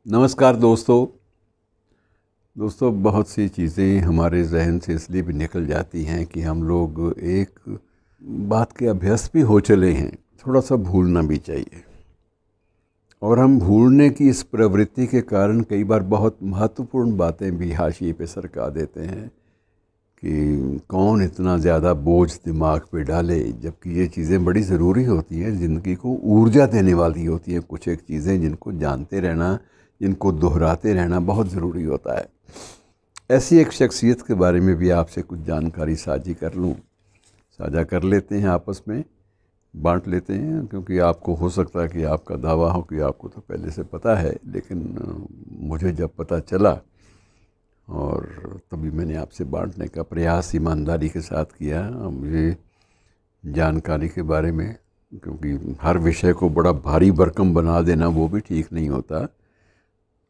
नमस्कार दोस्तों बहुत सी चीज़ें हमारे जहन से इसलिए भी निकल जाती हैं कि हम लोग एक बात के अभ्यस्त भी हो चले हैं। थोड़ा सा भूलना भी चाहिए, और हम भूलने की इस प्रवृत्ति के कारण कई बार बहुत महत्वपूर्ण बातें भी हाशिए पे सरका देते हैं कि कौन इतना ज़्यादा बोझ दिमाग पे डाले, जबकि ये चीज़ें बड़ी ज़रूरी होती हैं, ज़िंदगी को ऊर्जा देने वाली होती हैं। कुछ एक चीज़ें जिनको जानते रहना, जिनको दोहराते रहना बहुत ज़रूरी होता है। ऐसी एक शख्सियत के बारे में भी आपसे कुछ जानकारी साझा कर लेते हैं, आपस में बांट लेते हैं, क्योंकि आपको हो सकता है कि आपका दावा हो कि आपको तो पहले से पता है, लेकिन मुझे जब पता चला और तभी मैंने आपसे बांटने का प्रयास ईमानदारी के साथ किया। मुझे जानकारी के बारे में, क्योंकि हर विषय को बड़ा भारी भरकम बना देना वो भी ठीक नहीं होता।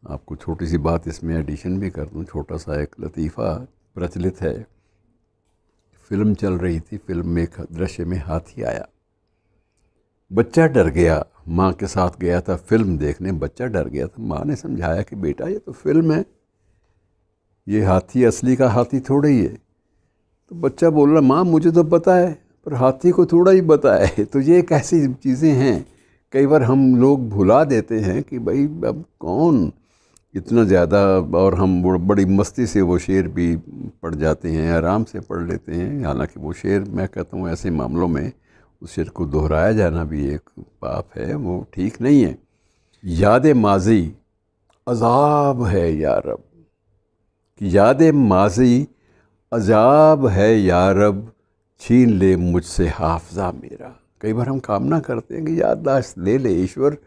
आपको छोटी सी बात इसमें एडिशन भी कर दूं, छोटा सा एक लतीफ़ा प्रचलित है। फिल्म चल रही थी, फिल्म में एक दृश्य में हाथी आया, बच्चा डर गया। माँ के साथ गया था फिल्म देखने, बच्चा डर गया था। माँ ने समझाया कि बेटा ये तो फिल्म है, ये हाथी असली का हाथी थोड़ा ही है। तो बच्चा बोल रहा, माँ मुझे तो पता है, पर हाथी को थोड़ा ही पता है। तो ये एक ऐसी चीज़ें हैं, कई बार हम लोग भुला देते हैं कि भाई अब कौन इतना ज़्यादा, और हम बड़ी मस्ती से वो शेर भी पढ़ जाते हैं, आराम से पढ़ लेते हैं। हालांकि वो शेर, मैं कहता हूँ ऐसे मामलों में उस शेर को दोहराया जाना भी एक पाप है, वो ठीक नहीं है। याद माजी अजाब है या रब, कि याद माजी अजाब है या रब, छीन ले मुझसे हाफजा मेरा। कई बार हम कामना करते हैं कि याददाश्त ले ले ईश्वर,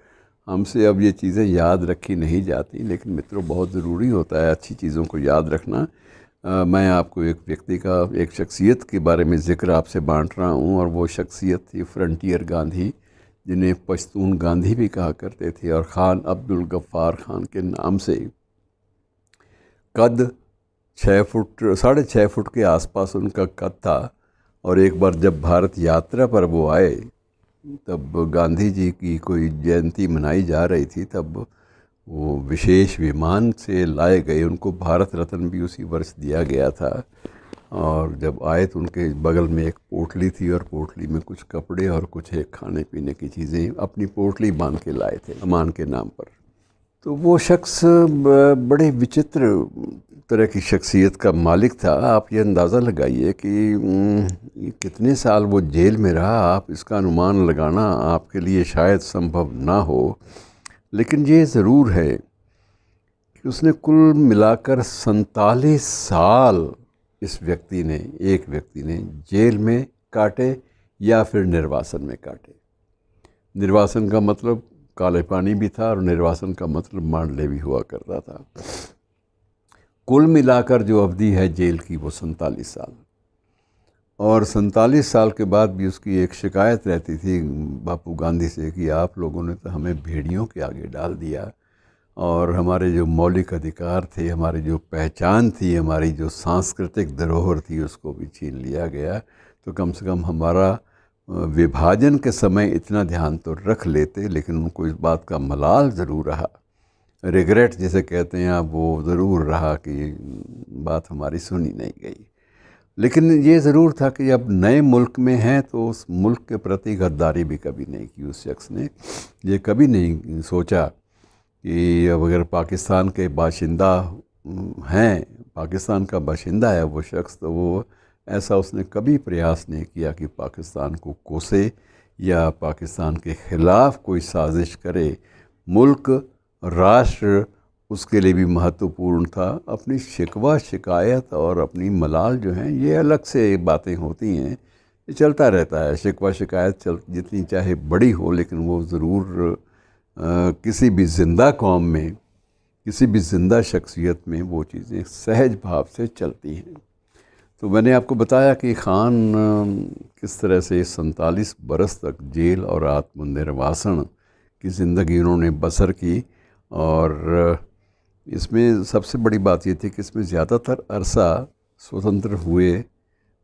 हमसे अब ये चीज़ें याद रखी नहीं जाती, लेकिन मित्रों बहुत ज़रूरी होता है अच्छी चीज़ों को याद रखना। मैं आपको एक व्यक्ति का, एक शख्सियत के बारे में ज़िक्र आपसे बांट रहा हूँ, और वो शख्सियत थी फ्रंटियर गांधी, जिन्हें पश्तून गांधी भी कहा करते थे, और ख़ान अब्दुल गफ़्फ़ार ख़ान के नाम से। कद 6 फुट, 6.5 फुट के आसपास उनका कद था। और एक बार जब भारत यात्रा पर वो आए, तब गांधी जी की कोई जयंती मनाई जा रही थी, तब वो विशेष विमान से लाए गए। उनको भारत रत्न भी उसी वर्ष दिया गया था। और जब आए तो उनके बगल में एक पोटली थी, और पोटली में कुछ कपड़े और कुछ एक खाने पीने की चीज़ें अपनी पोटली बांध के लाए थे अमान के नाम पर। तो वो शख्स बड़े विचित्र तरह की शख्सियत का मालिक था। आप ये अंदाज़ा लगाइए कि कितने साल वो जेल में रहा, आप इसका अनुमान लगाना आपके लिए शायद संभव ना हो, लेकिन ये ज़रूर है कि उसने कुल मिलाकर 47 साल एक व्यक्ति ने जेल में काटे, या फिर निर्वासन में काटे। निर्वासन का मतलब काले पानी भी था, और निर्वासन का मतलब मांडले भी हुआ करता था। कुल मिलाकर जो अवधि है जेल की वो 47 साल। और 47 साल के बाद भी उसकी एक शिकायत रहती थी बापू गांधी से कि आप लोगों ने तो हमें भेड़ियों के आगे डाल दिया, और हमारे जो मौलिक अधिकार थे, हमारी जो पहचान थी, हमारी जो सांस्कृतिक धरोहर थी, उसको भी छीन लिया गया। तो कम से कम हमारा विभाजन के समय इतना ध्यान तो रख लेते। लेकिन उनको इस बात का मलाल ज़रूर रहा, रिग्रेट जिसे कहते हैं आप, वो ज़रूर रहा कि बात हमारी सुनी नहीं गई। लेकिन ये ज़रूर था कि अब नए मुल्क में हैं तो उस मुल्क के प्रति गद्दारी भी कभी नहीं की उस शख्स ने। ये कभी नहीं सोचा कि अब अगर पाकिस्तान के बाशिंदा हैं, पाकिस्तान का बाशिंदा है वो शख्स, तो वो ऐसा उसने कभी प्रयास नहीं किया कि पाकिस्तान को कोसे या पाकिस्तान के ख़िलाफ़ कोई साजिश करे। मुल्क, राष्ट्र उसके लिए भी महत्वपूर्ण था। अपनी शिकवा शिकायत और अपनी मलाल जो हैं, ये अलग से बातें होती हैं, ये चलता रहता है। शिकवा शिकायत जितनी चाहे बड़ी हो, लेकिन वो ज़रूर किसी भी ज़िंदा कौम में, किसी भी ज़िंदा शख्सियत में वो चीज़ें सहज भाव से चलती हैं। तो मैंने आपको बताया कि ख़ान किस तरह से 47 बरस तक जेल और आत्मनिर्वासन की ज़िंदगी उन्होंने बसर की। और इसमें सबसे बड़ी बात ये थी कि इसमें ज़्यादातर अरसा स्वतंत्र हुए,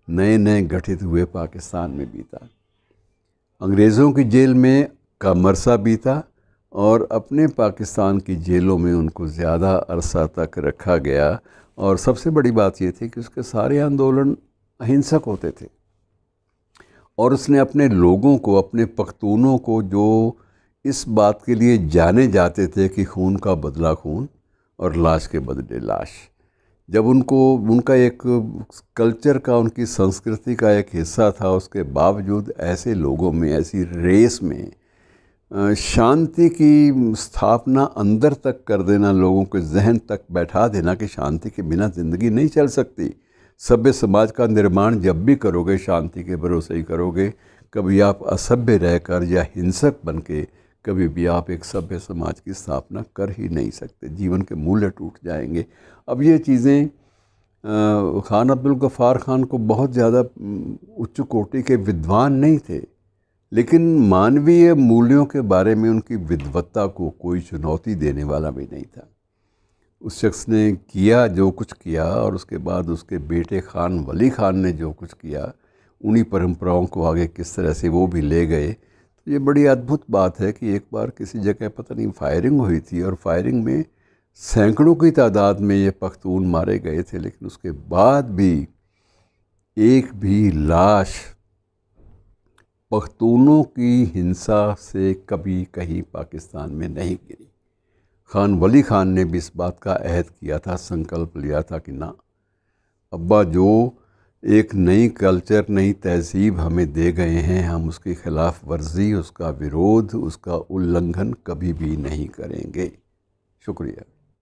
नए नए गठित हुए पाकिस्तान में बीता। अंग्रेज़ों की जेल में का मरसा बीता, और अपने पाकिस्तान की जेलों में उनको ज़्यादा अरसा तक रखा गया। और सबसे बड़ी बात ये थी कि उसके सारे आंदोलन अहिंसक होते थे और उसने अपने लोगों को, अपने पख्तूनों को, जो इस बात के लिए जाने जाते थे कि खून का बदला खून और लाश के बदले लाश, जब उनको उनका एक कल्चर का, उनकी संस्कृति का एक हिस्सा था, उसके बावजूद ऐसे लोगों में, ऐसी रेस में शांति की स्थापना अंदर तक कर देना, लोगों के जहन तक बैठा देना कि शांति के बिना ज़िंदगी नहीं चल सकती। सभ्य समाज का निर्माण जब भी करोगे शांति के भरोसे ही करोगे। कभी आप असभ्य रहकर या हिंसक बन के कभी भी आप एक सभ्य समाज की स्थापना कर ही नहीं सकते। जीवन के मूल्य टूट जाएंगे। अब ये चीज़ें खान अब्दुल गफ़ार खान को बहुत ज़्यादा उच्च कोटि के विद्वान नहीं थे, लेकिन मानवीय मूल्यों के बारे में उनकी विद्वत्ता को कोई चुनौती देने वाला भी नहीं था। उस शख्स ने किया जो कुछ किया, और उसके बाद उसके बेटे खान वली खान ने जो कुछ किया, उन्हीं परंपराओं को आगे किस तरह से वो भी ले गए। तो ये बड़ी अद्भुत बात है कि एक बार किसी जगह पता नहीं फायरिंग हुई थी, और फायरिंग में सैकड़ों की तादाद में ये पख्तून मारे गए थे, लेकिन उसके बाद भी एक भी लाश पख्तूनों की हिंसा से कभी कहीं पाकिस्तान में नहीं गिरी। खान वली खान ने भी इस बात का अहद किया था, संकल्प लिया था कि ना अब्बा, जो एक नई कल्चर, नई तहजीब हमें दे गए हैं, हम उसकी खिलाफ वर्जी, उसका विरोध, उसका उल्लंघन कभी भी नहीं करेंगे। शुक्रिया।